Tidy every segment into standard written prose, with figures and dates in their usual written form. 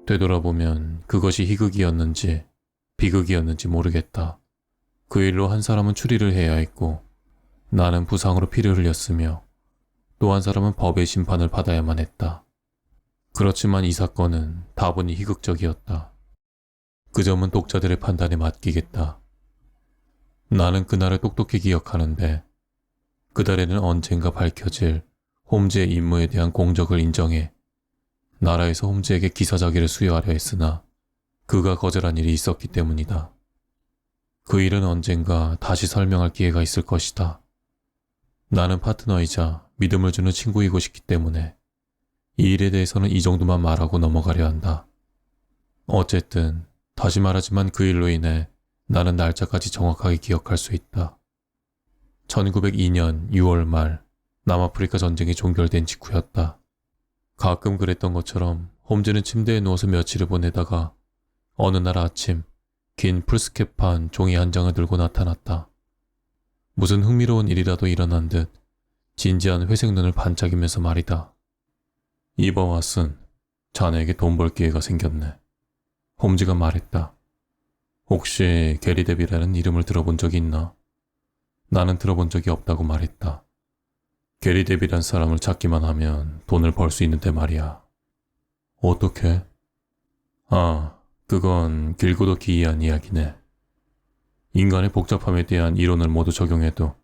되돌아보면 그것이 희극이었는지 비극이었는지 모르겠다. 그 일로 한 사람은 추리를 해야 했고 나는 부상으로 피를 흘렸으며 또 한 사람은 법의 심판을 받아야만 했다. 그렇지만 이 사건은 다분히 희극적이었다. 그 점은 독자들의 판단에 맡기겠다. 나는 그날을 똑똑히 기억하는데 그달에는 언젠가 밝혀질 홈즈의 임무에 대한 공적을 인정해 나라에서 홈즈에게 기사자기를 수여하려 했으나 그가 거절한 일이 있었기 때문이다. 그 일은 언젠가 다시 설명할 기회가 있을 것이다. 나는 파트너이자 믿음을 주는 친구이고 싶기 때문에 이 일에 대해서는 이 정도만 말하고 넘어가려 한다. 어쨌든 다시 말하지만 그 일로 인해 나는 날짜까지 정확하게 기억할 수 있다. 1902년 6월 말 남아프리카 전쟁이 종결된 직후였다. 가끔 그랬던 것처럼 홈즈는 침대에 누워서 며칠을 보내다가 어느 날 아침 긴 풀스캡한 종이 한 장을 들고 나타났다. 무슨 흥미로운 일이라도 일어난 듯 진지한 회색 눈을 반짝이면서 말이다. 이봐 왓슨, 자네에게 돈 벌 기회가 생겼네. 홈즈가 말했다. 혹시 게리 데비라는 이름을 들어본 적이 있나? 나는 들어본 적이 없다고 말했다. 게리 데비란 사람을 찾기만 하면 돈을 벌 수 있는데 말이야. 어떻게? 그건 길고도 기이한 이야기네. 인간의 복잡함에 대한 이론을 모두 적용해도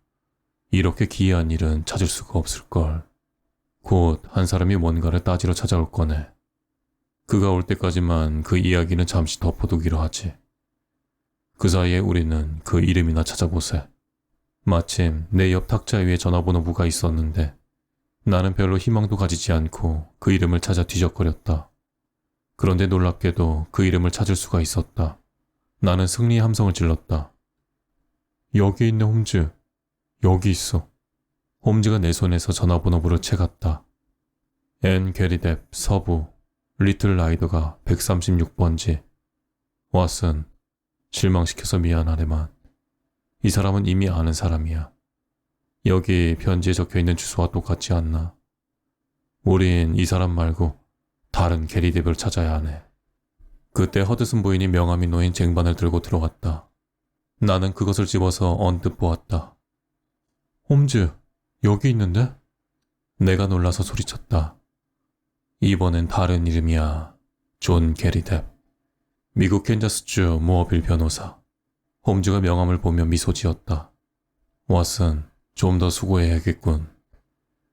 이렇게 기이한 일은 찾을 수가 없을걸. 곧 한 사람이 뭔가를 따지러 찾아올 거네. 그가 올 때까지만 그 이야기는 잠시 덮어두기로 하지. 그 사이에 우리는 그 이름이나 찾아보세. 마침 내 옆 탁자 위에 전화번호부가 있었는데 나는 별로 희망도 가지지 않고 그 이름을 찾아 뒤적거렸다. 그런데 놀랍게도 그 이름을 찾을 수가 있었다. 나는 승리의 함성을 질렀다. 여기 있네 홈즈. 여기 있어. 홈즈가 내 손에서 전화번호부를 채갔다. 앤 게리뎁 서부 리틀 라이더가 136번지. 왓슨, 실망시켜서 미안하네만 이 사람은 이미 아는 사람이야. 여기 편지에 적혀있는 주소와 똑같지 않나? 우린 이 사람 말고 다른 게리뎁을 찾아야 하네. 그때 허드슨 부인이 명함이 놓인 쟁반을 들고 들어왔다. 나는 그것을 집어서 언뜻 보았다. 홈즈, 여기 있는데? 내가 놀라서 소리쳤다. 이번엔 다른 이름이야. 존 게리뎁. 미국 캔자스주 모어빌 변호사. 홈즈가 명함을 보며 미소 지었다. 왓슨, 좀 더 수고해야겠군.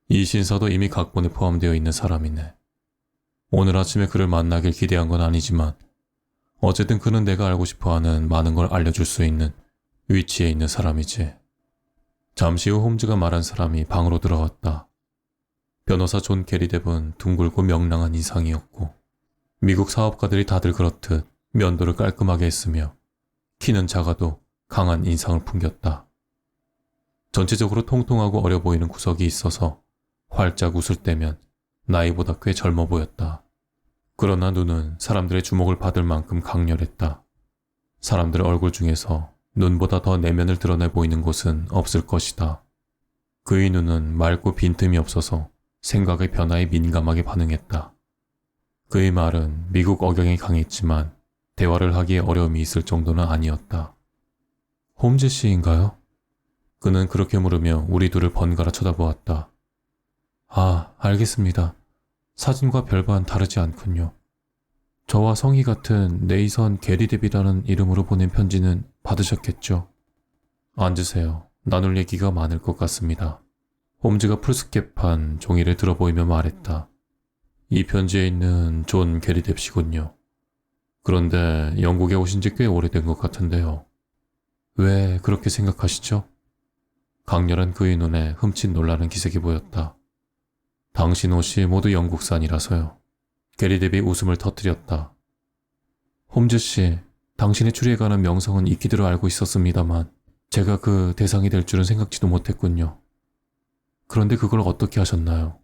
이 신사도 이미 각본에 포함되어 있는 사람이네. 오늘 아침에 그를 만나길 기대한 건 아니지만 어쨌든 그는 내가 알고 싶어하는 많은 걸 알려줄 수 있는 위치에 있는 사람이지. 잠시 후 홈즈가 말한 사람이 방으로 들어왔다. 변호사 존 게리뎁은 둥글고 명랑한 인상이었고 미국 사업가들이 다들 그렇듯 면도를 깔끔하게 했으며 키는 작아도 강한 인상을 풍겼다. 전체적으로 통통하고 어려 보이는 구석이 있어서 활짝 웃을 때면 나이보다 꽤 젊어 보였다. 그러나 눈은 사람들의 주목을 받을 만큼 강렬했다. 사람들의 얼굴 중에서 눈보다 더 내면을 드러내 보이는 곳은 없을 것이다. 그의 눈은 맑고 빈틈이 없어서 생각의 변화에 민감하게 반응했다. 그의 말은 미국 억양이 강했지만 대화를 하기에 어려움이 있을 정도는 아니었다. 홈즈 씨인가요? 그는 그렇게 물으며 우리 둘을 번갈아 쳐다보았다. 알겠습니다. 사진과 별반 다르지 않군요. 저와 성이 같은 네이선 게리뎁이라는 이름으로 보낸 편지는 받으셨겠죠? 앉으세요. 나눌 얘기가 많을 것 같습니다. 홈즈가 풀스캡한 종이를 들어보이며 말했다. 이 편지에 있는 존 게리뎁이군요. 그런데 영국에 오신 지 꽤 오래된 것 같은데요. 왜 그렇게 생각하시죠? 강렬한 그의 눈에 흠칫 놀라는 기색이 보였다. 당신 옷이 모두 영국산이라서요. 게리뎁이 웃음을 터뜨렸다. 홈즈 씨, 당신의 추리에 관한 명성은 익히들어 알고 있었습니다만 제가 그 대상이 될 줄은 생각지도 못했군요. 그런데 그걸 어떻게 하셨나요?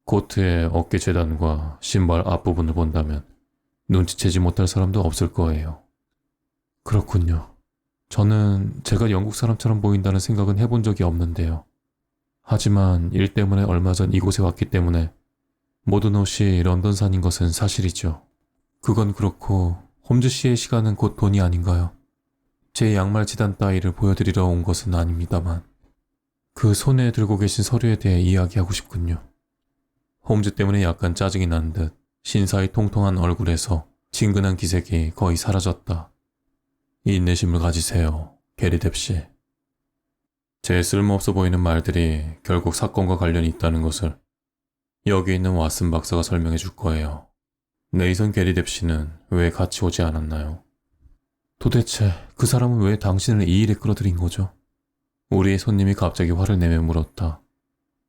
코트의 어깨 재단과 신발 앞부분을 본다면 눈치채지 못할 사람도 없을 거예요. 그렇군요. 저는 제가 영국 사람처럼 보인다는 생각은 해본 적이 없는데요. 하지만 일 때문에 얼마 전 이곳에 왔기 때문에 모든 옷이 런던산인 것은 사실이죠. 그건 그렇고 홈즈 씨의 시간은 곧 돈이 아닌가요? 제 양말 지단 따위를 보여드리러 온 것은 아닙니다만 그 손에 들고 계신 서류에 대해 이야기하고 싶군요. 홈즈 때문에 약간 짜증이 난 듯 신사의 통통한 얼굴에서 친근한 기색이 거의 사라졌다. 인내심을 가지세요, 게리 뎁씨. 제 쓸모없어 보이는 말들이 결국 사건과 관련이 있다는 것을 여기 있는 왓슨 박사가 설명해 줄 거예요. 네이선 게리 뎁씨는 왜 같이 오지 않았나요? 도대체 그 사람은 왜 당신을 이 일에 끌어들인 거죠? 우리의 손님이 갑자기 화를 내며 물었다.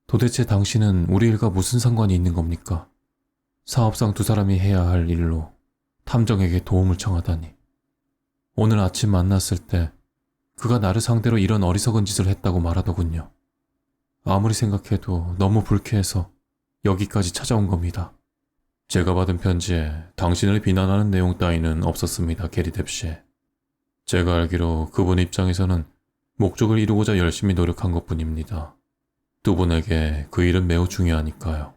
도대체 당신은 우리 일과 무슨 상관이 있는 겁니까? 사업상 두 사람이 해야 할 일로 탐정에게 도움을 청하다니. 오늘 아침 만났을 때 그가 나를 상대로 이런 어리석은 짓을 했다고 말하더군요. 아무리 생각해도 너무 불쾌해서 여기까지 찾아온 겁니다. 제가 받은 편지에 당신을 비난하는 내용 따위는 없었습니다, 게리 뎁씨. 제가 알기로 그분 입장에서는 목적을 이루고자 열심히 노력한 것뿐입니다. 두 분에게 그 일은 매우 중요하니까요.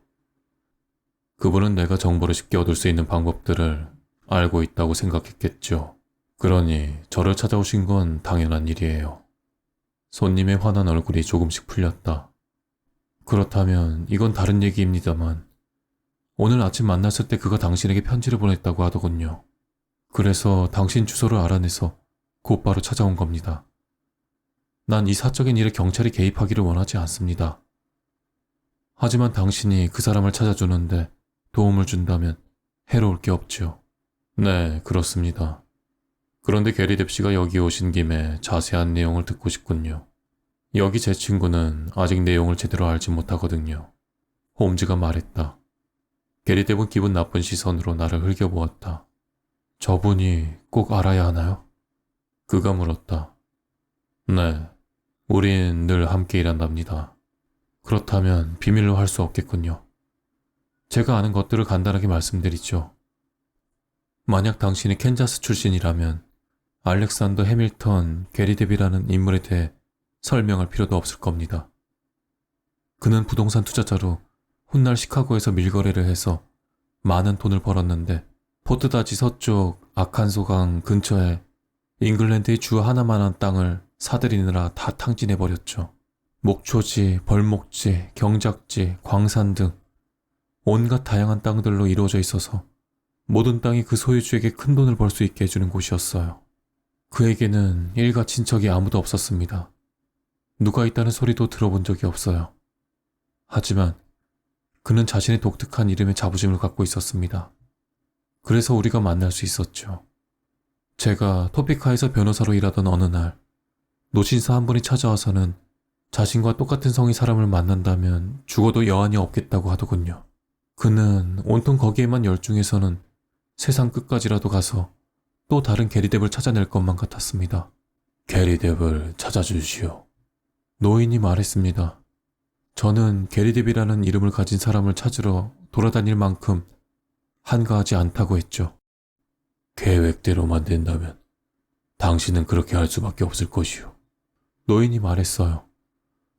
그분은 내가 정보를 쉽게 얻을 수 있는 방법들을 알고 있다고 생각했겠죠. 그러니 저를 찾아오신 건 당연한 일이에요. 손님의 환한 얼굴이 조금씩 풀렸다. 그렇다면 이건 다른 얘기입니다만 오늘 아침 만났을 때 그가 당신에게 편지를 보냈다고 하더군요. 그래서 당신 주소를 알아내서 곧바로 찾아온 겁니다. 난 이 사적인 일에 경찰이 개입하기를 원하지 않습니다. 하지만 당신이 그 사람을 찾아주는데 도움을 준다면 해로울 게 없죠. 네, 그렇습니다. 그런데 게리 뎁씨가 여기 오신 김에 자세한 내용을 듣고 싶군요. 여기 제 친구는 아직 내용을 제대로 알지 못하거든요. 홈즈가 말했다. 게리 뎁은 기분 나쁜 시선으로 나를 흘겨보았다. 저분이 꼭 알아야 하나요? 그가 물었다. 네, 우린 늘 함께 일한답니다. 그렇다면 비밀로 할 수 없겠군요. 제가 아는 것들을 간단하게 말씀드리죠. 만약 당신이 캔자스 출신이라면 알렉산더 해밀턴 게리 뎁이라는 인물에 대해 설명할 필요도 없을 겁니다. 그는 부동산 투자자로 훗날 시카고에서 밀거래를 해서 많은 돈을 벌었는데 포트다지 서쪽 아칸소강 근처에 잉글랜드의 주 하나만한 땅을 사들이느라 다 탕진해버렸죠. 목초지, 벌목지, 경작지, 광산 등 온갖 다양한 땅들로 이루어져 있어서 모든 땅이 그 소유주에게 큰 돈을 벌 수 있게 해주는 곳이었어요. 그에게는 일가 친척이 아무도 없었습니다. 누가 있다는 소리도 들어본 적이 없어요. 하지만 그는 자신의 독특한 이름에 자부심을 갖고 있었습니다. 그래서 우리가 만날 수 있었죠. 제가 토피카에서 변호사로 일하던 어느 날 노신사 한 분이 찾아와서는 자신과 똑같은 성의 사람을 만난다면 죽어도 여한이 없겠다고 하더군요. 그는 온통 거기에만 열중해서는 세상 끝까지라도 가서 또 다른 게리 뎁을 찾아낼 것만 같았습니다. 게리 뎁을 찾아주시오. 노인이 말했습니다. 저는 게리 뎁이라는 이름을 가진 사람을 찾으러 돌아다닐 만큼 한가하지 않다고 했죠. 계획대로만 된다면 당신은 그렇게 할 수밖에 없을 것이오. 노인이 말했어요.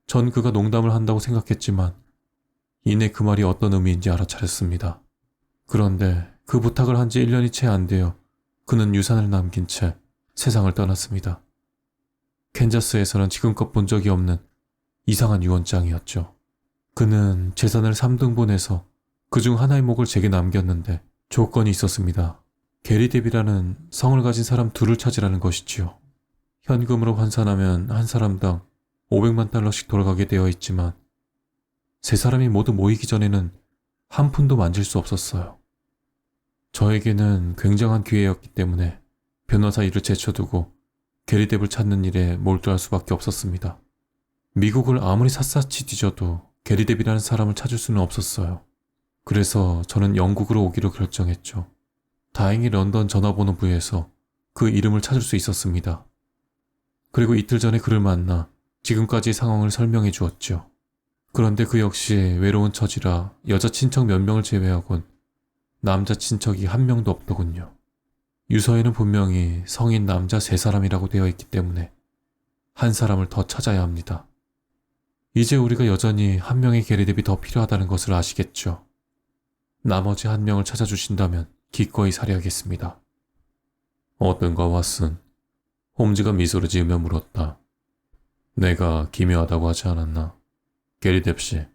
전 그가 농담을 한다고 생각했지만 이내 그 말이 어떤 의미인지 알아차렸습니다. 그런데 그 부탁을 한 지 1년이 채 안 되어 그는 유산을 남긴 채 세상을 떠났습니다. 캔자스에서는 지금껏 본 적이 없는 이상한 유언장이었죠. 그는 재산을 3등분해서 그중 하나의 목을 제게 남겼는데 조건이 있었습니다. 게리 뎁이라는 성을 가진 사람 둘을 찾으라는 것이지요. 현금으로 환산하면 한 사람당 500만 달러씩 돌아가게 되어 있지만 세 사람이 모두 모이기 전에는 한 푼도 만질 수 없었어요. 저에게는 굉장한 기회였기 때문에 변호사 일을 제쳐두고 게리 뎁을 찾는 일에 몰두할 수밖에 없었습니다. 미국을 아무리 샅샅이 뒤져도 게리 뎁이라는 사람을 찾을 수는 없었어요. 그래서 저는 영국으로 오기로 결정했죠. 다행히 런던 전화번호부에서 그 이름을 찾을 수 있었습니다. 그리고 이틀 전에 그를 만나 지금까지의 상황을 설명해 주었죠. 그런데 그 역시 외로운 처지라 여자 친척 몇 명을 제외하곤 남자 친척이 한 명도 없더군요. 유서에는 분명히 성인 남자 3사람이라고 되어 있기 때문에 한 사람을 더 찾아야 합니다. 이제 우리가 여전히 한 명의 게리 뎁이 더 필요하다는 것을 아시겠죠. 나머지 한 명을 찾아주신다면 기꺼이 살해하겠습니다. 어떤가 왓슨? 홈즈가 미소를 지으며 물었다. 내가 기묘하다고 하지 않았나? 게리 뎁시.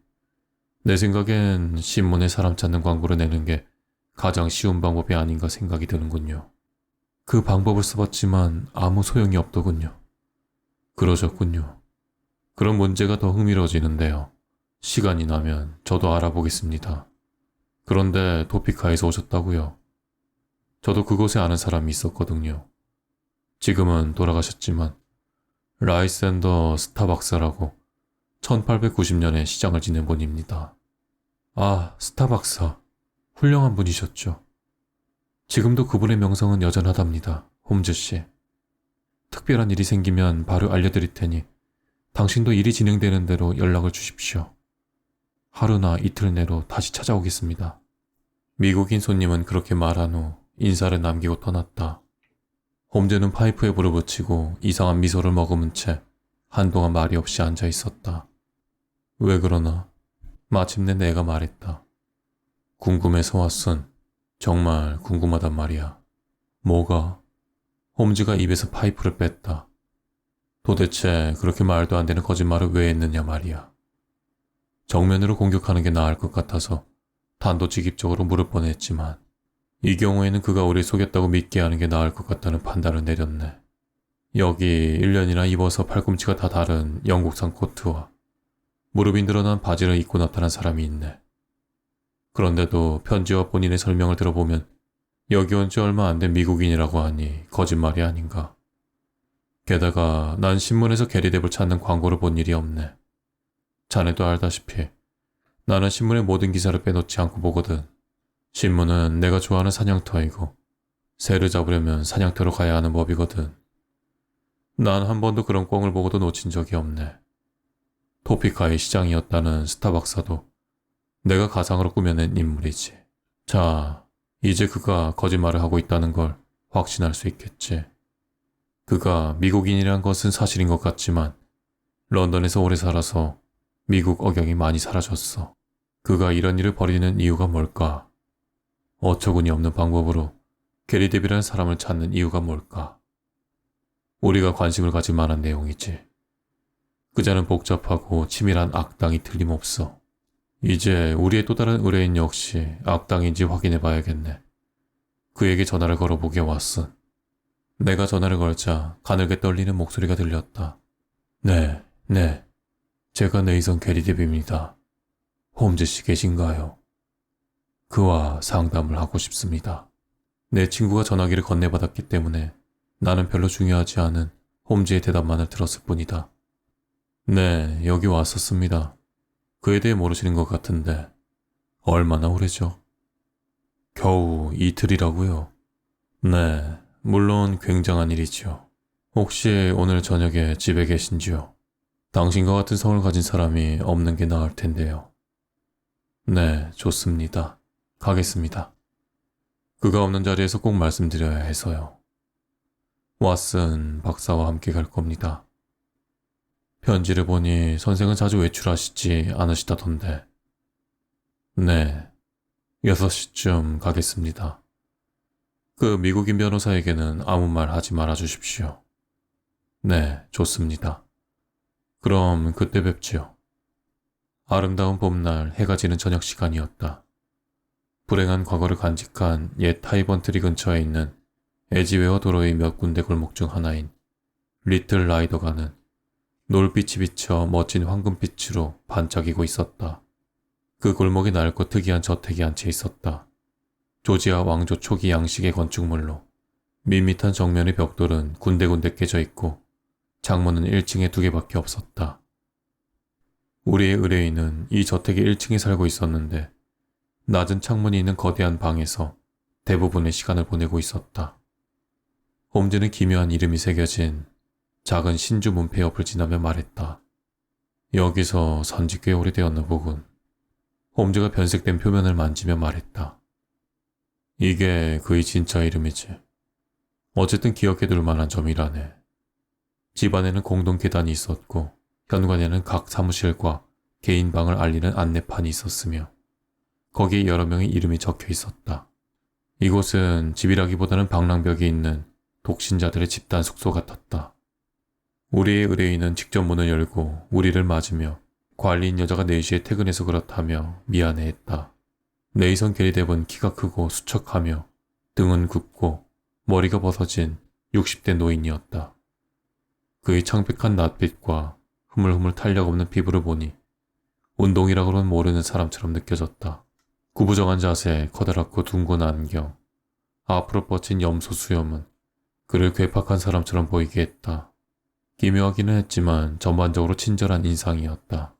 내 생각엔 신문에 사람 찾는 광고를 내는 게 가장 쉬운 방법이 아닌가 생각이 드는군요. 그 방법을 써봤지만 아무 소용이 없더군요. 그러셨군요. 그런 문제가 더 흥미로워지는데요. 시간이 나면 저도 알아보겠습니다. 그런데 토피카에서 오셨다고요? 저도 그곳에 아는 사람이 있었거든요. 지금은 돌아가셨지만 라이센더 스타박사라고 1890년에 시장을 지낸 분입니다. 아, 스타박사. 훌륭한 분이셨죠. 지금도 그분의 명성은 여전하답니다. 홈즈씨. 특별한 일이 생기면 바로 알려드릴 테니 당신도 일이 진행되는 대로 연락을 주십시오. 하루나 이틀 내로 다시 찾아오겠습니다. 미국인 손님은 그렇게 말한 후 인사를 남기고 떠났다. 홈즈는 파이프에 불을 붙이고 이상한 미소를 머금은 채 한동안 말이 없이 앉아 있었다. 왜 그러나? 마침내 내가 말했다. 궁금해서 왓슨. 정말 궁금하단 말이야. 뭐가? 홈즈가 입에서 파이프를 뺐다. 도대체 그렇게 말도 안 되는 거짓말을 왜 했느냐 말이야. 정면으로 공격하는 게 나을 것 같아서 단도직입적으로 물을 뻔했지만 이 경우에는 그가 우리 속였다고 믿게 하는 게 나을 것 같다는 판단을 내렸네. 여기 1년이나 입어서 팔꿈치가 다 다른 영국산 코트와 무릎이 늘어난 바지를 입고 나타난 사람이 있네. 그런데도 편지와 본인의 설명을 들어보면 여기 온 지 얼마 안 된 미국인이라고 하니 거짓말이 아닌가. 게다가 난 신문에서 게리뎁을 찾는 광고를 본 일이 없네. 자네도 알다시피 나는 신문의 모든 기사를 빼놓지 않고 보거든. 신문은 내가 좋아하는 사냥터이고 새를 잡으려면 사냥터로 가야 하는 법이거든. 난 한 번도 그런 꽁을 보고도 놓친 적이 없네. 토피카의 시장이었다는 스타박사도 내가 가상으로 꾸며낸 인물이지. 자, 이제 그가 거짓말을 하고 있다는 걸 확신할 수 있겠지. 그가 미국인이란 것은 사실인 것 같지만 런던에서 오래 살아서 미국 억양이 많이 사라졌어. 그가 이런 일을 벌이는 이유가 뭘까? 어처구니 없는 방법으로 게리뎁이라는 사람을 찾는 이유가 뭘까? 우리가 관심을 가질 만한 내용이지. 그자는 복잡하고 치밀한 악당이 틀림없어. 이제 우리의 또 다른 의뢰인 역시 악당인지 확인해 봐야겠네. 그에게 전화를 걸어보게 왔어. 내가 전화를 걸자 가늘게 떨리는 목소리가 들렸다. 네. 제가 네이선 게리뎁입니다. 홈즈 씨 계신가요? 그와 상담을 하고 싶습니다. 내 친구가 전화기를 건네받았기 때문에 나는 별로 중요하지 않은 홈즈의 대답만을 들었을 뿐이다. 네, 여기 왔었습니다. 그에 대해 모르시는 것 같은데 얼마나 오래죠? 겨우 이틀이라고요? 네, 물론 굉장한 일이죠. 혹시 오늘 저녁에 집에 계신지요? 당신과 같은 성을 가진 사람이 없는 게 나을 텐데요. 네, 좋습니다. 가겠습니다. 그가 없는 자리에서 꼭 말씀드려야 해서요. 왓슨 박사와 함께 갈 겁니다. 편지를 보니 선생은 자주 외출하시지 않으시다던데. 네, 6시쯤 가겠습니다. 그 미국인 변호사에게는 아무 말 하지 말아 주십시오. 네, 좋습니다. 그럼 그때 뵙지요. 아름다운 봄날 해가 지는 저녁 시간이었다. 불행한 과거를 간직한 옛 타이번트리 근처에 있는 에지웨어 도로의 몇 군데 골목 중 하나인 리틀 라이더가는 노을빛이 비쳐 멋진 황금빛으로 반짝이고 있었다. 그 골목에 낡고 특이한 저택이 한 채 있었다. 조지아 왕조 초기 양식의 건축물로 밋밋한 정면의 벽돌은 군데군데 깨져 있고 창문은 1층에 2개밖에 없었다. 우리의 의뢰인은 이 저택의 1층에 살고 있었는데 낮은 창문이 있는 거대한 방에서 대부분의 시간을 보내고 있었다. 홈즈는 기묘한 이름이 새겨진 작은 신주 문패 옆을 지나며 말했다. 여기서 산지 꽤 오래되었나 보군. 홈즈가 변색된 표면을 만지며 말했다. 이게 그의 진짜 이름이지. 어쨌든 기억해둘 만한 점이라네. 집안에는 공동 계단이 있었고 현관에는 각 사무실과 개인 방을 알리는 안내판이 있었으며 거기에 여러 명의 이름이 적혀 있었다. 이곳은 집이라기보다는 방랑벽이 있는 독신자들의 집단 숙소 같았다. 우리의 의뢰인은 직접 문을 열고 우리를 맞으며 관리인 여자가 4시에 퇴근해서 그렇다며 미안해했다. 네이선 게리뎁은 키가 크고 수척하며 등은 굽고 머리가 벗어진 60대 노인이었다. 그의 창백한 낯빛과 흐물흐물 탄력 없는 피부를 보니 운동이라고는 모르는 사람처럼 느껴졌다. 구부정한 자세, 커다랗고 둥근 안경, 앞으로 뻗친 염소 수염은 그를 괴팍한 사람처럼 보이게 했다. 기묘하기는 했지만 전반적으로 친절한 인상이었다.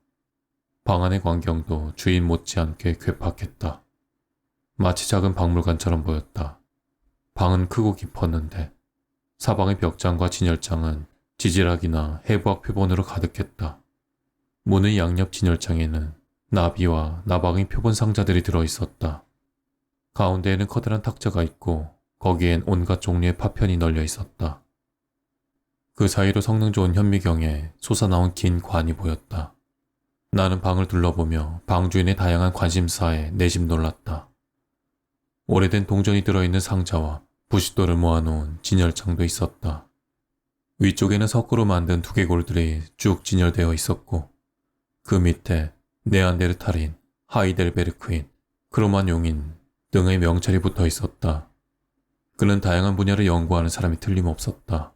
방 안의 광경도 주인 못지않게 괴팍했다. 마치 작은 박물관처럼 보였다. 방은 크고 깊었는데 사방의 벽장과 진열장은 지질학이나 해부학 표본으로 가득했다. 문의 양옆 진열장에는 나비와 나방의 표본 상자들이 들어있었다. 가운데에는 커다란 탁자가 있고 거기엔 온갖 종류의 파편이 널려 있었다. 그 사이로 성능 좋은 현미경에 솟아나온 긴 관이 보였다. 나는 방을 둘러보며 방 주인의 다양한 관심사에 내심 놀랐다. 오래된 동전이 들어있는 상자와 부싯돌을 모아놓은 진열장도 있었다. 위쪽에는 석고로 만든 두개골들이 쭉 진열되어 있었고 그 밑에 네안데르탈인, 하이델베르크인, 크로만용인 등의 명찰이 붙어 있었다. 그는 다양한 분야를 연구하는 사람이 틀림없었다.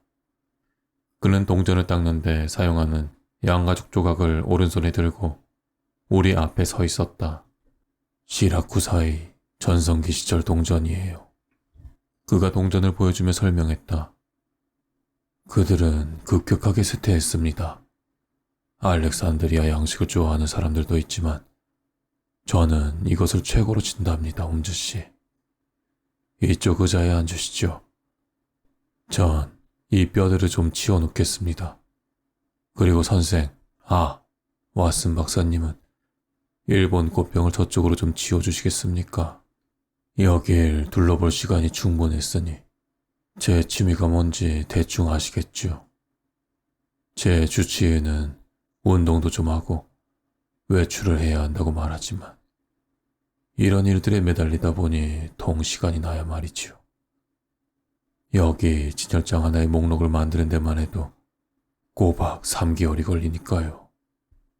그는 동전을 닦는데 사용하는 양가죽 조각을 오른손에 들고 우리 앞에 서 있었다. 시라쿠사의 전성기 시절 동전이에요. 그가 동전을 보여주며 설명했다. 그들은 급격하게 쇠퇴했습니다. 알렉산드리아 양식을 좋아하는 사람들도 있지만 저는 이것을 최고로 친답니다, 홈즈씨. 이쪽 의자에 앉으시죠. 전 이 뼈들을 좀 치워놓겠습니다. 그리고 선생, 왓슨 박사님은 일본 꽃병을 저쪽으로 좀 치워주시겠습니까? 여길 둘러볼 시간이 충분했으니 제 취미가 뭔지 대충 아시겠죠? 제 주치의는 운동도 좀 하고 외출을 해야 한다고 말하지만 이런 일들에 매달리다 보니 통 시간이 나야 말이죠. 여기 진열장 하나의 목록을 만드는 데만 해도 꼬박 3개월이 걸리니까요.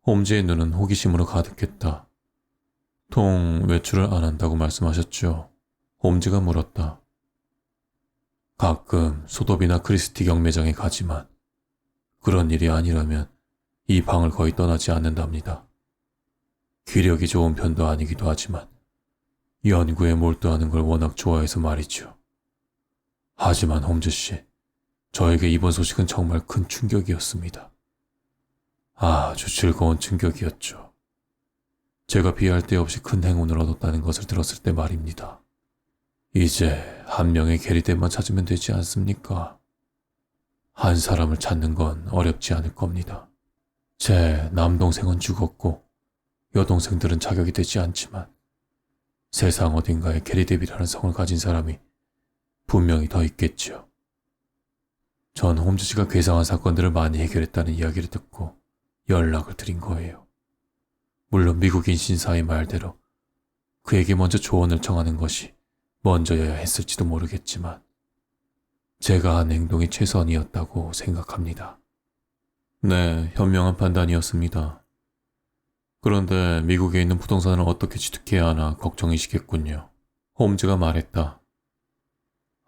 홈즈의 눈은 호기심으로 가득했다. 통 외출을 안 한다고 말씀하셨죠? 홈즈가 물었다. 가끔 소도비나 크리스티 경매장에 가지만 그런 일이 아니라면 이 방을 거의 떠나지 않는답니다. 기력이 좋은 편도 아니기도 하지만 연구에 몰두하는 걸 워낙 좋아해서 말이죠. 하지만 홈즈씨, 저에게 이번 소식은 정말 큰 충격이었습니다. 아주 즐거운 충격이었죠. 제가 비할 데 없이 큰 행운을 얻었다는 것을 들었을 때 말입니다. 이제 한 명의 게리뎁만 찾으면 되지 않습니까? 한 사람을 찾는 건 어렵지 않을 겁니다. 제 남동생은 죽었고 여동생들은 자격이 되지 않지만 세상 어딘가에 게리뎁이라는 성을 가진 사람이 분명히 더 있겠죠. 전 홈즈씨가 괴상한 사건들을 많이 해결했다는 이야기를 듣고 연락을 드린 거예요. 물론 미국인 신사의 말대로 그에게 먼저 조언을 청하는 것이 먼저여야 했을지도 모르겠지만 제가 한 행동이 최선이었다고 생각합니다. 네, 현명한 판단이었습니다. 그런데 미국에 있는 부동산을 어떻게 취득해야 하나 걱정이시겠군요. 홈즈가 말했다.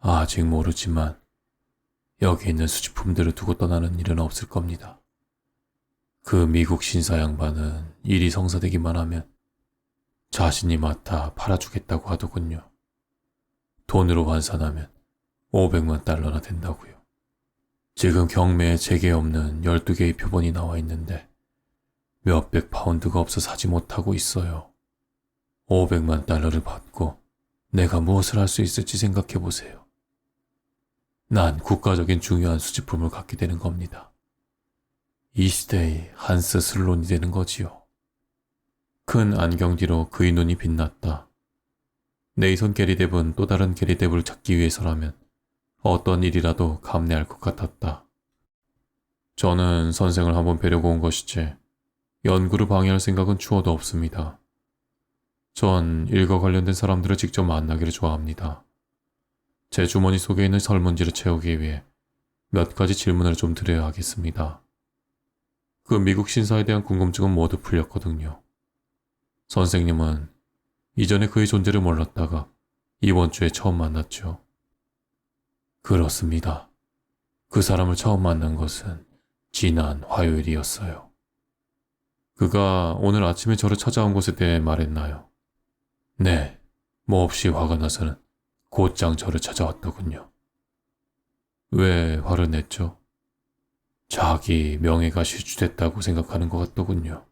아직 모르지만 여기 있는 수집품들을 두고 떠나는 일은 없을 겁니다. 그 미국 신사 양반은 일이 성사되기만 하면 자신이 맡아 팔아주겠다고 하더군요. 돈으로 환산하면 500만 달러나 된다고요. 지금 경매에 제게 없는 12개의 표본이 나와 있는데 몇백 파운드가 없어 사지 못하고 있어요. 500만 달러를 받고 내가 무엇을 할 수 있을지 생각해 보세요. 난 국가적인 중요한 수집품을 갖게 되는 겁니다. 이 시대의 한스 슬론이 되는 거지요. 큰 안경 뒤로 그의 눈이 빛났다. 네이선 게리뎁은 또 다른 게리뎁을 찾기 위해서라면 어떤 일이라도 감내할 것 같았다. 저는 선생을 한번 뵈려고 온 것이지 연구를 방해할 생각은 추워도 없습니다. 전 일과 관련된 사람들을 직접 만나기를 좋아합니다. 제 주머니 속에 있는 설문지를 채우기 위해 몇 가지 질문을 좀 드려야 하겠습니다. 그 미국 신사에 대한 궁금증은 모두 풀렸거든요. 선생님은 이전에 그의 존재를 몰랐다가 이번 주에 처음 만났죠. 그렇습니다. 그 사람을 처음 만난 것은 지난 화요일이었어요. 그가 오늘 아침에 저를 찾아온 것에 대해 말했나요? 네, 몹시 화가 나서는 곧장 저를 찾아왔더군요. 왜 화를 냈죠? 자기 명예가 실추됐다고 생각하는 것 같더군요.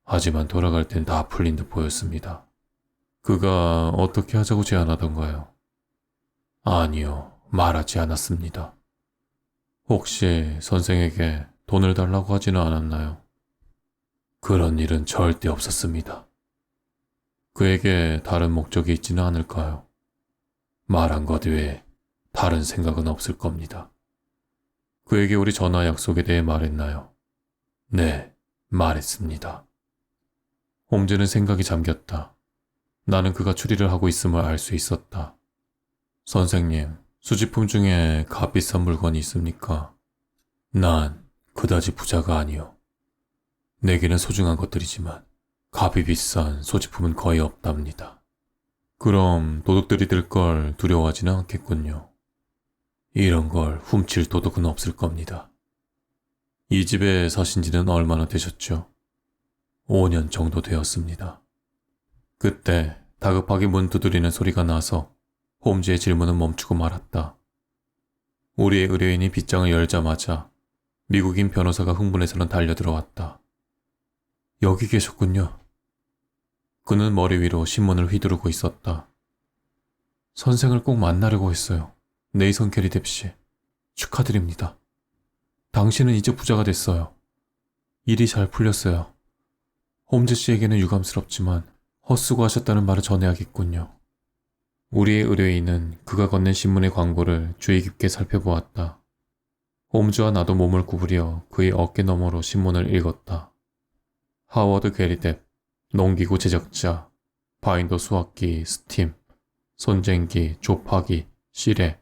하지만 돌아갈 땐 다 풀린 듯 보였습니다. 그가 어떻게 하자고 제안하던가요? 아니요, 말하지 않았습니다. 혹시 선생에게 돈을 달라고 하지는 않았나요? 그런 일은 절대 없었습니다. 그에게 다른 목적이 있지는 않을까요? 말한 것 외에 다른 생각은 없을 겁니다. 그에게 우리 전화 약속에 대해 말했나요? 네, 말했습니다. 홈즈는 생각이 잠겼다. 나는 그가 추리를 하고 있음을 알 수 있었다. 선생님, 수집품 중에 값비싼 물건이 있습니까? 난 그다지 부자가 아니요. 내게는 소중한 것들이지만 값이 비싼 소지품은 거의 없답니다. 그럼 도둑들이 들 걸 두려워하지는 않겠군요. 이런 걸 훔칠 도둑은 없을 겁니다. 이 집에 사신 지는 얼마나 되셨죠? 5년 정도 되었습니다. 그때 다급하게 문 두드리는 소리가 나서 홈즈의 질문은 멈추고 말았다. 우리의 의뢰인이 빗장을 열자마자 미국인 변호사가 흥분해서는 달려들어왔다. 여기 계셨군요. 그는 머리 위로 신문을 휘두르고 있었다. 선생을 꼭 만나려고 했어요. 네이선 게리뎁 씨. 축하드립니다. 당신은 이제 부자가 됐어요. 일이 잘 풀렸어요. 홈즈 씨에게는 유감스럽지만 헛수고하셨다는 말을 전해야겠군요. 우리의 의뢰인은 그가 건넨 신문의 광고를 주의 깊게 살펴보았다. 홈즈와 나도 몸을 구부려 그의 어깨 너머로 신문을 읽었다. 하워드 게리뎁, 농기구 제작자, 바인더 수확기, 스팀, 손쟁기, 조파기, 시레,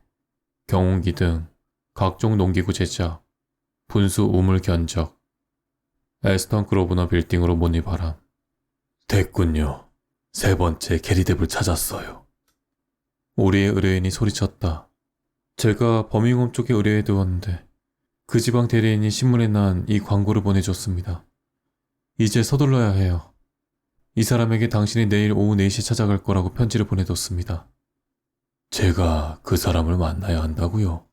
경운기 등 각종 농기구 제작, 분수 우물 견적, 에스턴 그로브너 빌딩으로 문의바람. 됐군요. 세 번째 게리뎁을 찾았어요. 우리의 의뢰인이 소리쳤다. 제가 버밍엄 쪽에 의뢰해 두었는데 그 지방 대리인이 신문에 난 이 광고를 보내줬습니다. 이제 서둘러야 해요. 이 사람에게 당신이 내일 오후 4시에 찾아갈 거라고 편지를 보내뒀습니다. 제가 그 사람을 만나야 한다고요?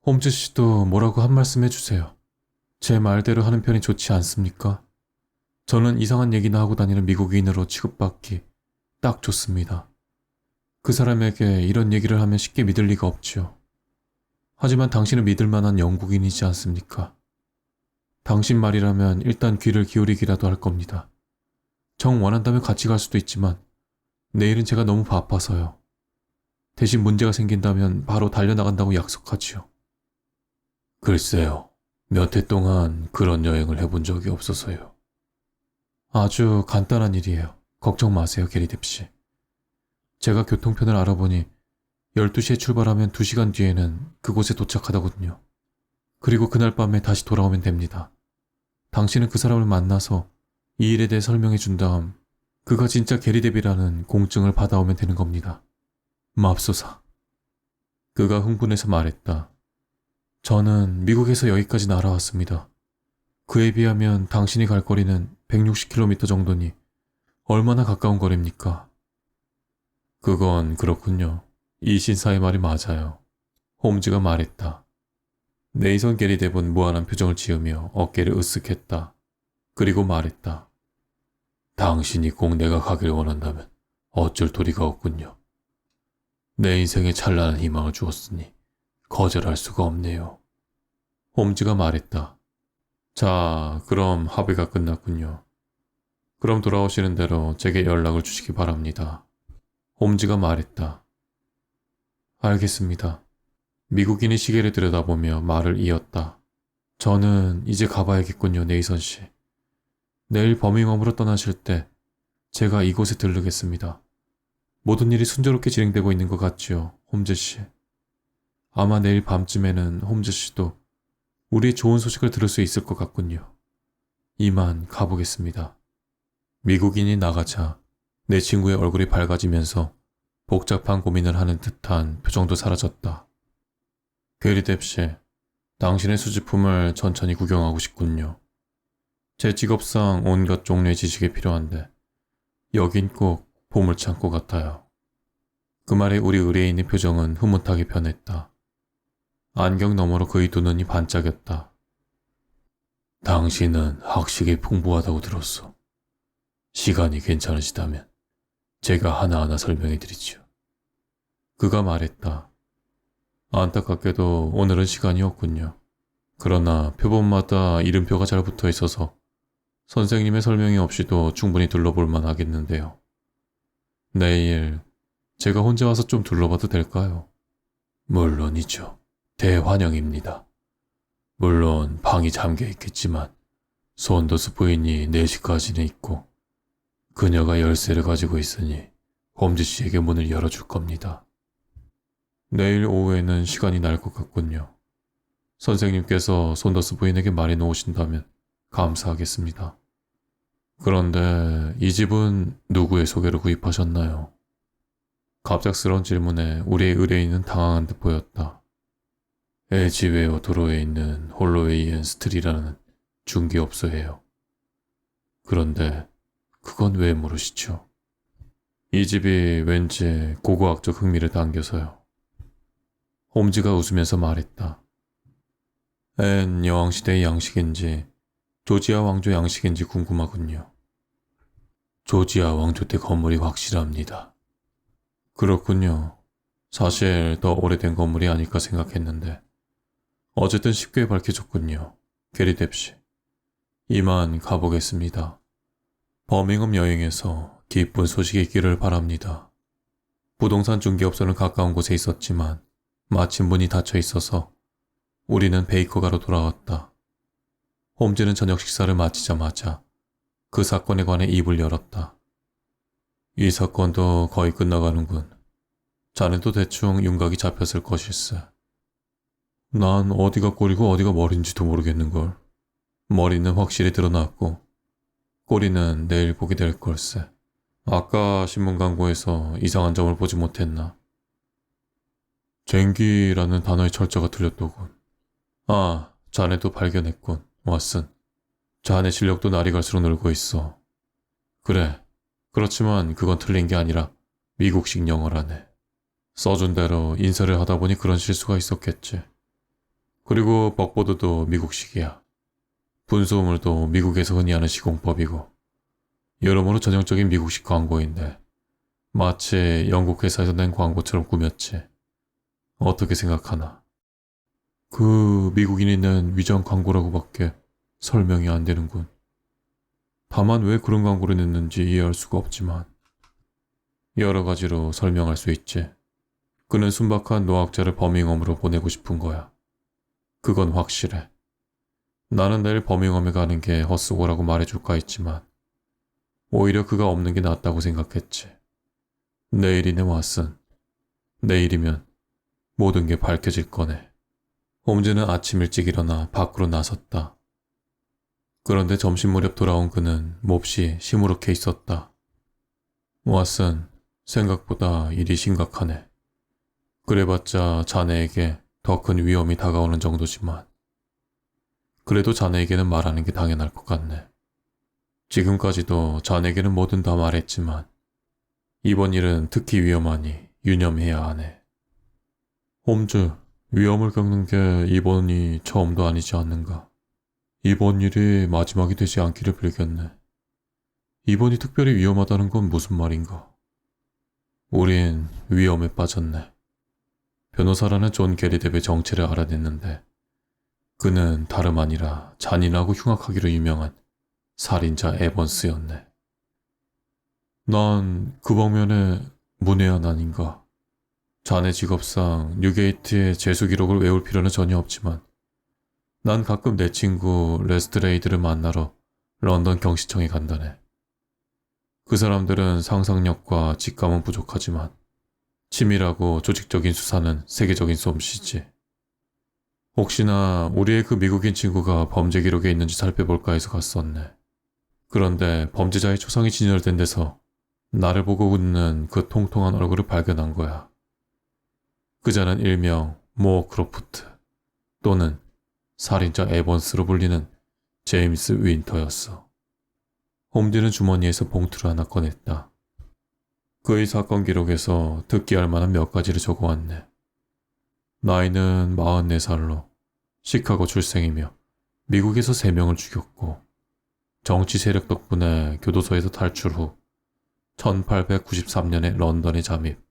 홈즈 씨도 뭐라고 한 말씀 해주세요. 제 말대로 하는 편이 좋지 않습니까? 저는 이상한 얘기나 하고 다니는 미국인으로 취급받기 딱 좋습니다. 그 사람에게 이런 얘기를 하면 쉽게 믿을 리가 없지요. 하지만 당신은 믿을 만한 영국인이지 않습니까? 당신 말이라면 일단 귀를 기울이기라도 할 겁니다. 정 원한다면 같이 갈 수도 있지만 내일은 제가 너무 바빠서요. 대신 문제가 생긴다면 바로 달려나간다고 약속하지요. 글쎄요. 몇 해 동안 그런 여행을 해본 적이 없어서요. 아주 간단한 일이에요. 걱정 마세요, 게리뎁 씨. 제가 교통편을 알아보니 12시에 출발하면 2시간 뒤에는 그곳에 도착하더군요. 그리고 그날 밤에 다시 돌아오면 됩니다. 당신은 그 사람을 만나서 이 일에 대해 설명해 준 다음 그가 진짜 게리뎁이라는 공증을 받아오면 되는 겁니다. 맙소사. 그가 흥분해서 말했다. 저는 미국에서 여기까지 날아왔습니다. 그에 비하면 당신이 갈 거리는 160km 정도니 얼마나 가까운 거리입니까? 그건 그렇군요. 이 신사의 말이 맞아요. 홈즈가 말했다. 네이선 게리뎁은 무한한 표정을 지으며 어깨를 으쓱했다. 그리고 말했다. 당신이 꼭 내가 가길 원한다면 어쩔 도리가 없군요. 내 인생에 찬란한 희망을 주었으니 거절할 수가 없네요. 홈즈가 말했다. 자, 그럼 합의가 끝났군요. 그럼 돌아오시는 대로 제게 연락을 주시기 바랍니다. 홈즈가 말했다. 알겠습니다. 미국인이 시계를 들여다보며 말을 이었다. 저는 이제 가봐야겠군요, 네이선 씨. 내일 버밍엄으로 떠나실 때 제가 이곳에 들르겠습니다. 모든 일이 순조롭게 진행되고 있는 것 같지요, 홈즈 씨. 아마 내일 밤쯤에는 홈즈 씨도 우리의 좋은 소식을 들을 수 있을 것 같군요. 이만 가보겠습니다. 미국인이 나가자 내 친구의 얼굴이 밝아지면서 복잡한 고민을 하는 듯한 표정도 사라졌다. 게리 뎁씨, 당신의 수집품을 천천히 구경하고 싶군요. 제 직업상 온갖 종류의 지식이 필요한데 여긴 꼭 보물창고 같아요. 그 말에 우리 의뢰인의 표정은 흐뭇하게 변했다. 안경 너머로 그의 두 눈이 반짝였다. 당신은 학식이 풍부하다고 들었소. 시간이 괜찮으시다면 제가 하나하나 설명해드리지요. 그가 말했다. 안타깝게도 오늘은 시간이 없군요. 그러나 표본마다 이름표가 잘 붙어 있어서 선생님의 설명이 없이도 충분히 둘러볼 만하겠는데요. 내일 제가 혼자 와서 좀 둘러봐도 될까요? 물론이죠. 대환영입니다. 물론 방이 잠겨 있겠지만 손더스 부인이 4시까지는 있고 그녀가 열쇠를 가지고 있으니 홈즈 씨에게 문을 열어줄 겁니다. 내일 오후에는 시간이 날 것 같군요. 선생님께서 손더스 부인에게 말해 놓으신다면 감사하겠습니다. 그런데 이 집은 누구의 소개로 구입하셨나요? 갑작스러운 질문에 우리의 의뢰인은 당황한 듯 보였다. 에지웨어 도로에 있는 홀로웨이 앤 스트리라는 중개업소예요. 그런데 그건 왜 모르시죠? 이 집이 왠지 고고학적 흥미를 당겨서요. 홈즈가 웃으면서 말했다. 앤 여왕시대의 양식인지 조지아 왕조 양식인지 궁금하군요. 조지아 왕조 때 건물이 확실합니다. 그렇군요. 사실 더 오래된 건물이 아닐까 생각했는데 어쨌든 쉽게 밝혀졌군요. 게리 뎁씨. 이만 가보겠습니다. 버밍엄 여행에서 기쁜 소식이 있기를 바랍니다. 부동산 중개업소는 가까운 곳에 있었지만 마침 문이 닫혀 있어서 우리는 베이커가로 돌아왔다. 홈즈는 저녁 식사를 마치자마자 그 사건에 관해 입을 열었다. 이 사건도 거의 끝나가는군. 자네도 대충 윤곽이 잡혔을 것일세. 난 어디가 꼬리고 어디가 머리인지도 모르겠는걸. 머리는 확실히 드러났고 꼬리는 내일 보게 될 걸세. 아까 신문 광고에서 이상한 점을 보지 못했나. 쟁기라는 단어의 철자가 틀렸더군. 아, 자네도 발견했군, 왓슨. 자네 실력도 날이 갈수록 늘고 있어. 그래, 그렇지만 그건 틀린 게 아니라 미국식 영어라네. 써준 대로 인쇄를 하다 보니 그런 실수가 있었겠지. 그리고 벅보드도 미국식이야. 분소음을도 미국에서 흔히 하는 시공법이고 여러모로 전형적인 미국식 광고인데 마치 영국 회사에서 낸 광고처럼 꾸몄지. 어떻게 생각하나? 그 미국인이 낸 위장 광고라고밖에 설명이 안 되는군. 다만 왜 그런 광고를 냈는지 이해할 수가 없지만 여러 가지로 설명할 수 있지. 그는 순박한 노학자를 버밍엄으로 보내고 싶은 거야. 그건 확실해. 나는 내일 버밍엄에 가는 게 헛수고라고 말해줄까 했지만 오히려 그가 없는 게 낫다고 생각했지. 내일이네 왓슨. 내일이면 모든 게 밝혀질 거네. 홈즈는 아침 일찍 일어나 밖으로 나섰다. 그런데 점심 무렵 돌아온 그는 몹시 시무룩해 있었다. 왓슨, 생각보다 일이 심각하네. 그래봤자 자네에게 더 큰 위험이 다가오는 정도지만 그래도 자네에게는 말하는 게 당연할 것 같네. 지금까지도 자네에게는 뭐든 다 말했지만 이번 일은 특히 위험하니 유념해야 하네. 홈즈, 위험을 겪는 게 이번이 처음도 아니지 않는가. 이번 일이 마지막이 되지 않기를 빌겠네. 이번이 특별히 위험하다는 건 무슨 말인가? 우린 위험에 빠졌네. 변호사라는 존 게리 뎁의 정체를 알아냈는데 그는 다름 아니라 잔인하고 흉악하기로 유명한 살인자 에번스였네. 난 그 방면에 문외한 아닌가. 자네 직업상 뉴게이트의 재수 기록을 외울 필요는 전혀 없지만 난 가끔 내 친구 레스트레이드를 만나러 런던 경시청에 간다네. 그 사람들은 상상력과 직감은 부족하지만 치밀하고 조직적인 수사는 세계적인 솜씨지. 혹시나 우리의 그 미국인 친구가 범죄 기록에 있는지 살펴볼까 해서 갔었네. 그런데 범죄자의 초상이 진열된 데서 나를 보고 웃는 그 통통한 얼굴을 발견한 거야. 그자는 일명 모 크로프트 또는 살인자 에번스로 불리는 제임스 윈터였어. 홈즈는 주머니에서 봉투를 하나 꺼냈다. 그의 사건 기록에서 특기할 만한 몇 가지를 적어왔네. 나이는 44살로 시카고 출생이며 미국에서 3명을 죽였고 정치 세력 덕분에 교도소에서 탈출 후 1893년에 런던에 잠입,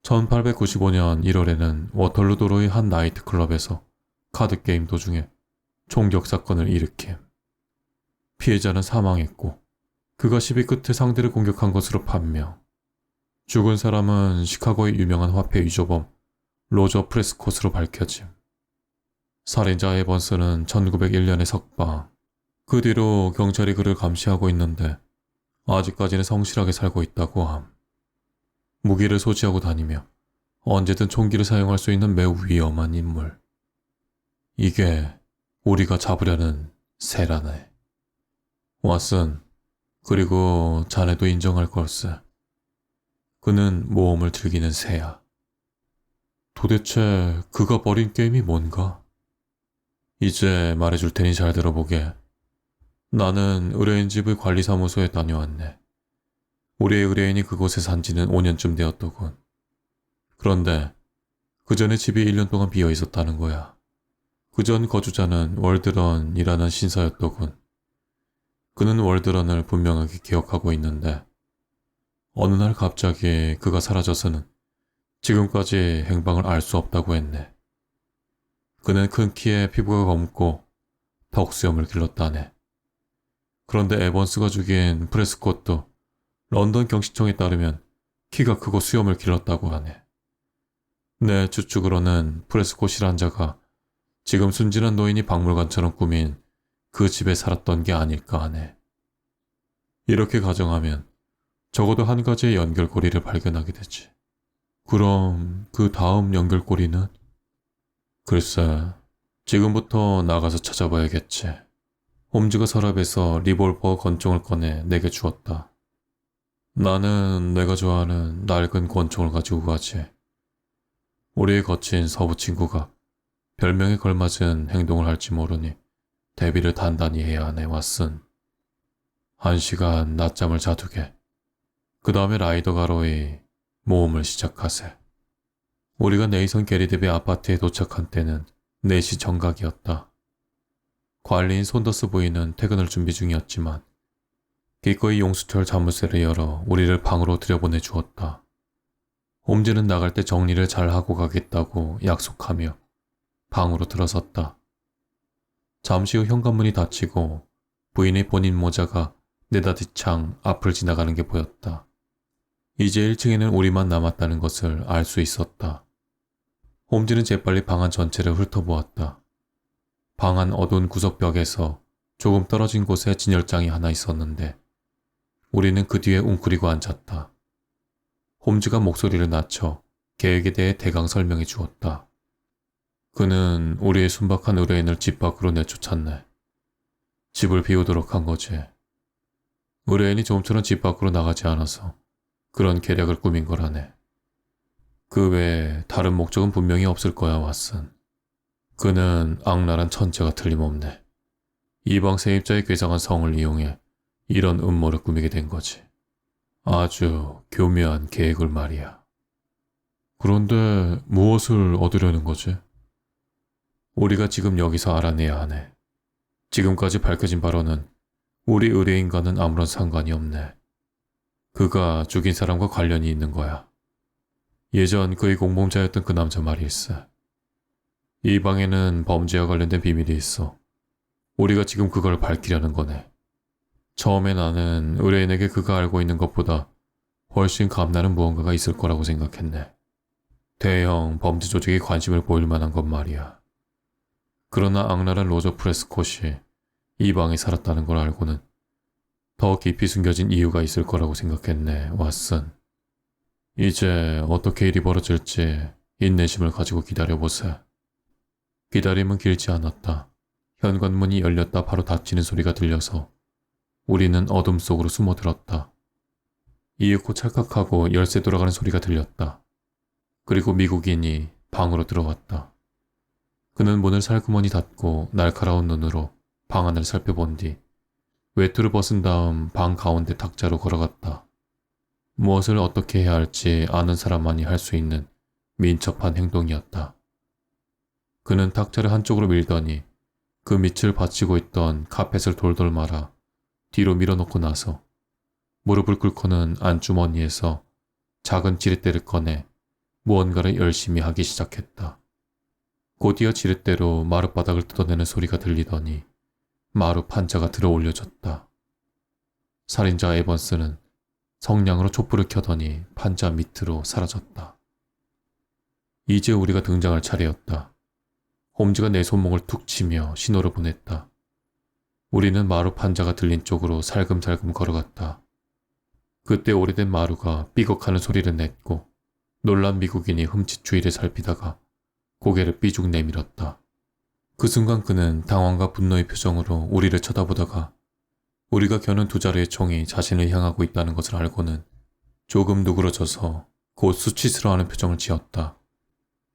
1895년 1월에는 워털루 도로의 한 나이트클럽에서 카드게임 도중에 총격 사건을 일으킴. 피해자는 사망했고 그가 시비 끝에 상대를 공격한 것으로 판명. 죽은 사람은 시카고의 유명한 화폐 위조범 로저 프레스콧으로 밝혀짐. 살인자 에번스는 1901년에 석방. 그 뒤로 경찰이 그를 감시하고 있는데 아직까지는 성실하게 살고 있다고 함. 무기를 소지하고 다니며 언제든 총기를 사용할 수 있는 매우 위험한 인물. 이게 우리가 잡으려는 새라네. 왓슨, 그리고 자네도 인정할 걸세. 그는 모험을 즐기는 새야. 도대체 그가 벌인 게임이 뭔가? 이제 말해줄 테니 잘 들어보게. 나는 의뢰인 집의 관리사무소에 다녀왔네. 우리의 의뢰인이 그곳에 산 지는 5년쯤 되었더군. 그런데 그 전에 집이 1년 동안 비어 있었다는 거야. 그 전 거주자는 월드런이라는 신사였더군. 그는 월드런을 분명하게 기억하고 있는데 어느 날 갑자기 그가 사라져서는 지금까지 행방을 알 수 없다고 했네. 그는 큰 키에 피부가 검고 턱수염을 길렀다네. 그런데 에번스가 죽인 프레스콧도 런던 경시청에 따르면 키가 크고 수염을 길렀다고 하네. 내 추측으로는 프레스콧이란 자가 지금 순진한 노인이 박물관처럼 꾸민 그 집에 살았던 게 아닐까 하네. 이렇게 가정하면 적어도 한 가지의 연결고리를 발견하게 되지. 그럼 그 다음 연결고리는? 글쎄, 지금부터 나가서 찾아봐야겠지. 홈즈가 서랍에서 리볼버 권총을 꺼내 내게 주었다. 나는 내가 좋아하는 낡은 권총을 가지고 가지. 우리의 거친 서부 친구가 별명에 걸맞은 행동을 할지 모르니 대비를 단단히 해야 하네, 왓슨. 1시간 낮잠을 자두게. 그 다음에 라이더 가로의 모험을 시작하세. 우리가 네이선 게리드베 아파트에 도착한 때는 4시 정각이었다. 관리인 손더스 부인은 퇴근을 준비 중이었지만 기꺼이 용수철 자물쇠를 열어 우리를 방으로 들여보내 주었다. 홈즈는 나갈 때 정리를 잘 하고 가겠다고 약속하며 방으로 들어섰다. 잠시 후 현관문이 닫히고 부인의 본인 모자가 네다디창 앞을 지나가는 게 보였다. 이제 1층에는 우리만 남았다는 것을 알 수 있었다. 홈즈는 재빨리 방 안 전체를 훑어보았다. 방 안 어두운 구석벽에서 조금 떨어진 곳에 진열장이 하나 있었는데 우리는 그 뒤에 웅크리고 앉았다. 홈즈가 목소리를 낮춰 계획에 대해 대강 설명해 주었다. 그는 우리의 순박한 의뢰인을 집 밖으로 내쫓았네. 집을 비우도록 한 거지. 의뢰인이 좀처럼 집 밖으로 나가지 않아서 그런 계략을 꾸민 거라네. 그 외에 다른 목적은 분명히 없을 거야, 왓슨. 그는 악랄한 천재가 틀림없네. 이방 세입자의 괴상한 성을 이용해 이런 음모를 꾸미게 된 거지. 아주 교묘한 계획을 말이야. 그런데 무엇을 얻으려는 거지? 우리가 지금 여기서 알아내야 하네. 지금까지 밝혀진 바로는 우리 의뢰인과는 아무런 상관이 없네. 그가 죽인 사람과 관련이 있는 거야. 예전 그의 공범자였던 그 남자 말일세. 이 방에는 범죄와 관련된 비밀이 있어. 우리가 지금 그걸 밝히려는 거네. 처음에 나는 의뢰인에게 그가 알고 있는 것보다 훨씬 감나는 무언가가 있을 거라고 생각했네. 대형 범죄 조직에 관심을 보일 만한 것 말이야. 그러나 악랄한 로저 프레스콧이 이 방에 살았다는 걸 알고는 더 깊이 숨겨진 이유가 있을 거라고 생각했네, 왓슨. 이제 어떻게 일이 벌어질지 인내심을 가지고 기다려보세. 기다림은 길지 않았다. 현관문이 열렸다 바로 닫히는 소리가 들려서 우리는 어둠 속으로 숨어들었다. 이윽고 찰칵하고 열쇠 돌아가는 소리가 들렸다. 그리고 미국인이 방으로 들어왔다. 그는 문을 살그머니 닫고 날카로운 눈으로 방 안을 살펴본 뒤 외투를 벗은 다음 방 가운데 탁자로 걸어갔다. 무엇을 어떻게 해야 할지 아는 사람만이 할 수 있는 민첩한 행동이었다. 그는 탁자를 한쪽으로 밀더니 그 밑을 받치고 있던 카펫을 돌돌 말아 뒤로 밀어놓고 나서 무릎을 꿇고는 안주머니에서 작은 지렛대를 꺼내 무언가를 열심히 하기 시작했다. 곧이어 지렛대로 마룻바닥을 뜯어내는 소리가 들리더니 마루 판자가 들어 올려졌다. 살인자 에번스는 성냥으로 촛불을 켜더니 판자 밑으로 사라졌다. 이제 우리가 등장할 차례였다. 홈즈가 내 손목을 툭 치며 신호를 보냈다. 우리는 마루 판자가 들린 쪽으로 살금살금 걸어갔다. 그때 오래된 마루가 삐걱하는 소리를 냈고 놀란 미국인이 흠칫 주위를 살피다가 고개를 삐죽 내밀었다. 그 순간 그는 당황과 분노의 표정으로 우리를 쳐다보다가 우리가 겨눈 두 자루의 총이 자신을 향하고 있다는 것을 알고는 조금 누그러져서 곧 수치스러워하는 표정을 지었다.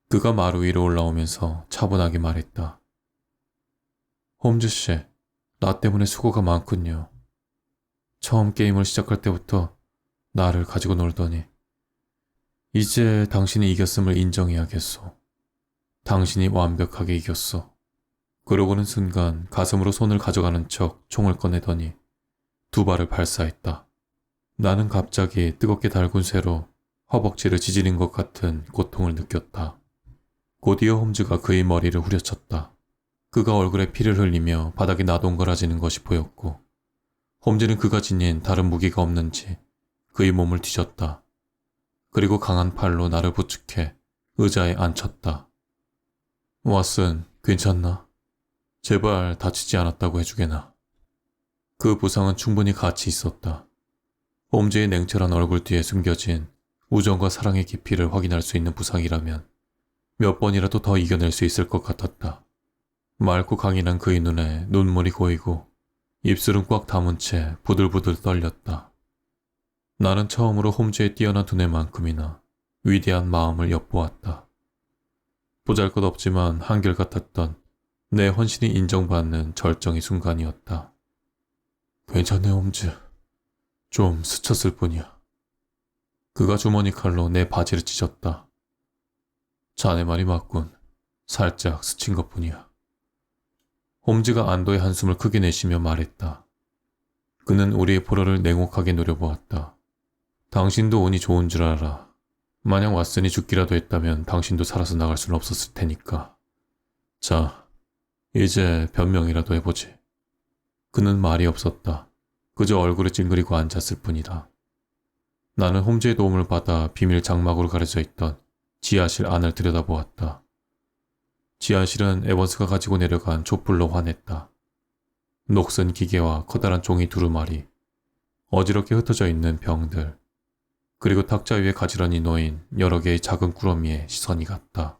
그가 마루 위로 올라오면서 차분하게 말했다. 홈즈 씨, 나 때문에 수고가 많군요. 처음 게임을 시작할 때부터 나를 가지고 놀더니 이제 당신이 이겼음을 인정해야겠소. 당신이 완벽하게 이겼소. 그러고는 순간 가슴으로 손을 가져가는 척 총을 꺼내더니 두 발을 발사했다. 나는 갑자기 뜨겁게 달군 쇠로 허벅지를 지지린 것 같은 고통을 느꼈다. 곧이어 홈즈가 그의 머리를 후려쳤다. 그가 얼굴에 피를 흘리며 바닥에 나동거라지는 것이 보였고 홈즈는 그가 지닌 다른 무기가 없는지 그의 몸을 뒤졌다. 그리고 강한 팔로 나를 부축해 의자에 앉혔다. 왓슨, 괜찮나? 제발 다치지 않았다고 해주게나. 그 부상은 충분히 가치 있었다. 홈즈의 냉철한 얼굴 뒤에 숨겨진 우정과 사랑의 깊이를 확인할 수 있는 부상이라면 몇 번이라도 더 이겨낼 수 있을 것 같았다. 맑고 강인한 그의 눈에 눈물이 고이고 입술은 꽉 다문 채 부들부들 떨렸다. 나는 처음으로 홈즈의 뛰어난 두뇌만큼이나 위대한 마음을 엿보았다. 보잘것없지만 한결같았던 내 헌신이 인정받는 절정의 순간이었다. 괜찮네, 홈즈. 좀 스쳤을 뿐이야. 그가 주머니 칼로 내 바지를 찢었다. 자네 말이 맞군. 살짝 스친 것뿐이야. 홈즈가 안도의 한숨을 크게 내쉬며 말했다. 그는 우리의 포로를 냉혹하게 노려보았다. 당신도 운이 좋은 줄 알아. 만약 왓슨이 죽기라도 했다면 당신도 살아서 나갈 수는 없었을 테니까. 자, 이제 변명이라도 해보지. 그는 말이 없었다. 그저 얼굴을 찡그리고 앉았을 뿐이다. 나는 홈즈의 도움을 받아 비밀 장막으로 가려져 있던 지하실 안을 들여다보았다. 지하실은 에번스가 가지고 내려간 촛불로 환했다. 녹슨 기계와 커다란 종이 두루마리, 어지럽게 흩어져 있는 병들, 그리고 탁자 위에 가지런히 놓인 여러 개의 작은 꾸러미에 시선이 갔다.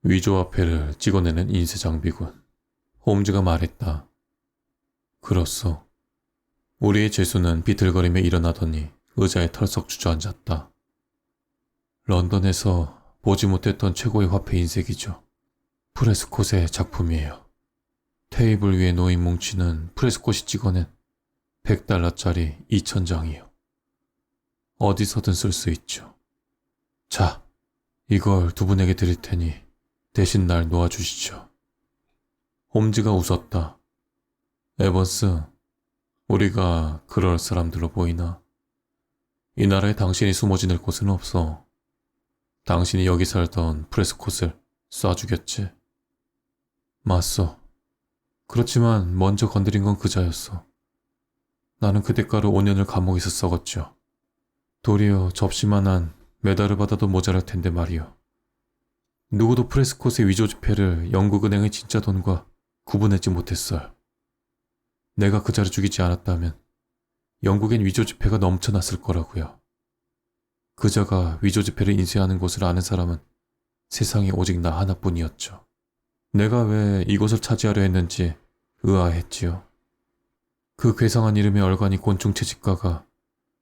위조와 폐를 찍어내는 인쇄 장비군. 홈즈가 말했다. 그렇소. 우리의 죄수는 비틀거리며 일어나더니 의자에 털썩 주저앉았다. 런던에서 보지 못했던 최고의 화폐 인쇄기죠. 프레스콧의 작품이에요. 테이블 위에 놓인 뭉치는 프레스콧이 찍어낸 $100짜리 2000장이요. 어디서든 쓸 수 있죠. 자, 이걸 두 분에게 드릴 테니 대신 날 놓아주시죠. 홈즈가 웃었다. 에번스, 우리가 그럴 사람들로 보이나? 이 나라에 당신이 숨어 지낼 곳은 없어. 당신이 여기 살던 프레스콧을 쏴주겠지. 맞소. 그렇지만 먼저 건드린 건 그자였어. 나는 그 대가로 5년을 감옥에서 썩었죠. 도리어 접시만한 메달을 받아도 모자랄 텐데 말이요. 누구도 프레스콧의 위조 지폐를 영국은행의 진짜 돈과 구분하지 못했어요. 내가 그자를 죽이지 않았다면 영국엔 위조 지폐가 넘쳐났을 거라고요. 그자가 위조 지폐를 인쇄하는 곳을 아는 사람은 세상에 오직 나 하나뿐이었죠. 내가 왜 이곳을 차지하려 했는지 의아했지요. 그 괴상한 이름의 얼간이 곤충 채집가가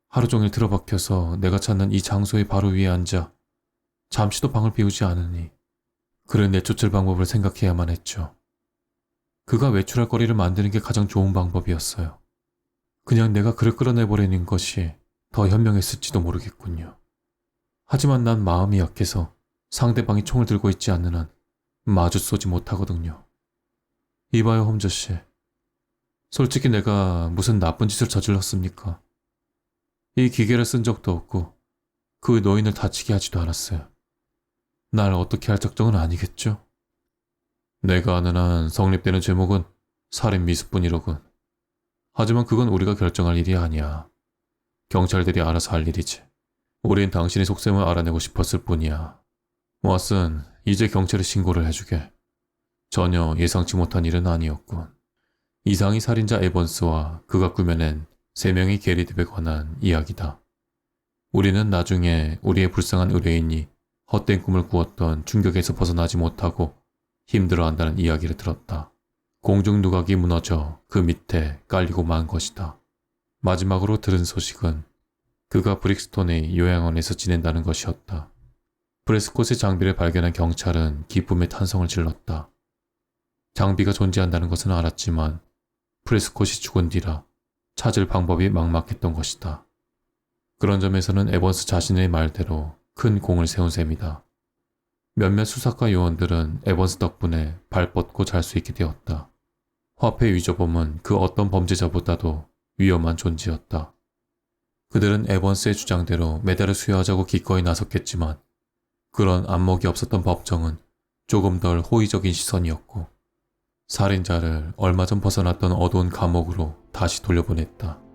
하루 종일 틀어박혀서 내가 찾는 이 장소의 바로 위에 앉아 잠시도 방을 비우지 않으니 그를 내쫓을 방법을 생각해야만 했죠. 그가 외출할 거리를 만드는 게 가장 좋은 방법이었어요. 그냥 내가 그를 끌어내버리는 것이 더 현명했을지도 모르겠군요. 하지만 난 마음이 약해서 상대방이 총을 들고 있지 않는 한 마주 쏘지 못하거든요. 이봐요, 홈즈 씨. 솔직히 내가 무슨 나쁜 짓을 저질렀습니까? 이 기계를 쓴 적도 없고 그 노인을 다치게 하지도 않았어요. 날 어떻게 할 작정은 아니겠죠? 내가 아는 한 성립되는 제목은 살인 미수뿐이로군. 하지만 그건 우리가 결정할 일이 아니야. 경찰들이 알아서 할 일이지. 우린 당신의 속셈을 알아내고 싶었을 뿐이야. 왓슨, 이제 경찰에 신고를 해주게. 전혀 예상치 못한 일은 아니었군. 이상희 살인자 에번스와 그가 꾸며낸 3명의 게리듭에 관한 이야기다. 우리는 나중에 우리의 불쌍한 의뢰인이 헛된 꿈을 꾸었던 충격에서 벗어나지 못하고 힘들어한다는 이야기를 들었다. 공중 누각이 무너져 그 밑에 깔리고 만 것이다. 마지막으로 들은 소식은 그가 브릭스톤의 요양원에서 지낸다는 것이었다. 프레스콧의 장비를 발견한 경찰은 기쁨의 탄성을 질렀다. 장비가 존재한다는 것은 알았지만 프레스콧이 죽은 뒤라 찾을 방법이 막막했던 것이다. 그런 점에서는 에번스 자신의 말대로 큰 공을 세운 셈이다. 몇몇 수사과 요원들은 에번스 덕분에 발 뻗고 잘 수 있게 되었다. 화폐 위조범은 그 어떤 범죄자보다도 위험한 존재였다. 그들은 에번스의 주장대로 메달을 수여하자고 기꺼이 나섰겠지만 그런 안목이 없었던 법정은 조금 덜 호의적인 시선이었고 살인자를 얼마 전 벗어났던 어두운 감옥으로 다시 돌려보냈다.